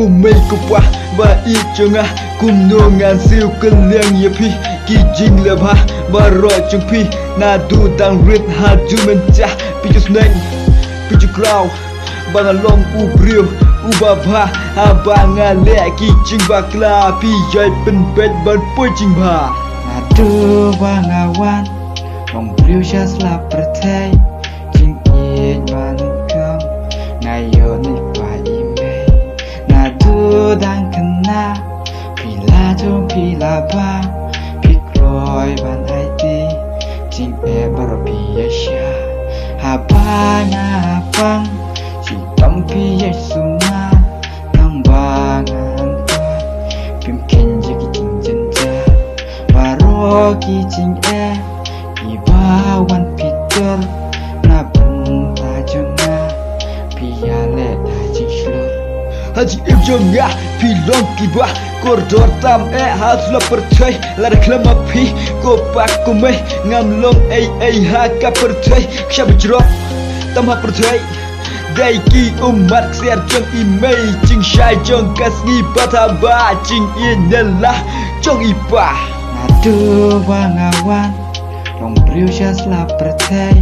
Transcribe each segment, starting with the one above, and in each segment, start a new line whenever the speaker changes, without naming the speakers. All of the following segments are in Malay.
Umay ko pa ba ichanga kumnongan siu keliang yepi kijing lebha baro chungpi na du dang rit ha ju mencah pijus neng piju kraw bangalong ubriu ubabha abanga le kijing bakla pijai penpet ban pojing ba
Aduh bangawan Long briu sya slap pertai Jing ien manukam Ngayo ni pa ime Nadu dang kena Pila jom pila ba Pikroi ban haiti Jing e baro piya sya Habang abang Si tom piya suma Nang bangan koi Pim kenja ki jing jenja Baro ki jing e Ibawan Peter na benta jonga piale da jing slur
Haji im jonga pilong kiba koridor tam hasla percay lar klama pi ko pak ko me ngam long ai ha ka percay ksha bjro tam ha percay dai ki umat ser jong imei jing shai jong kasngi bataba jing inela jong ipa
Aduh bangawan Long briu sya slap percay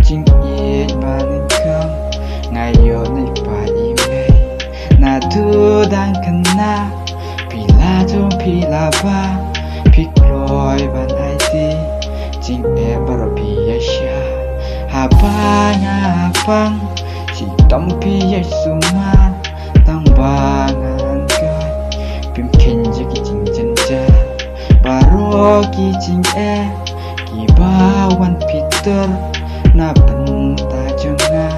Jing ien maningkam Ngayo ni pa ime Nadu dang kena Pila jom pila ba Pikroi ban haiti Jing e baro piya sya Habang abang Si tom piya suman Tang bangan koi Pim kenja ki jing jenja Baro ki jing e Ibawan Peter na benta jonga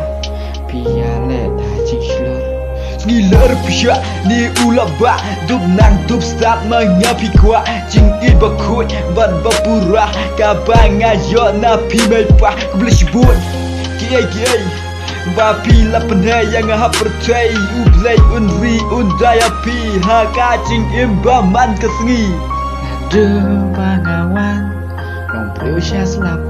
piale da jing slur
Ngiler pisha ni ulaba dub nang dub start menyapi kwa jing iba kuat ban bapura kabanga yo na pi mai pa kublish bun kiai ba pi la penai yang ha percay ublai unri undaya pi ha ka jing imba man kesngi
Aduh bangawan Long briu sya slap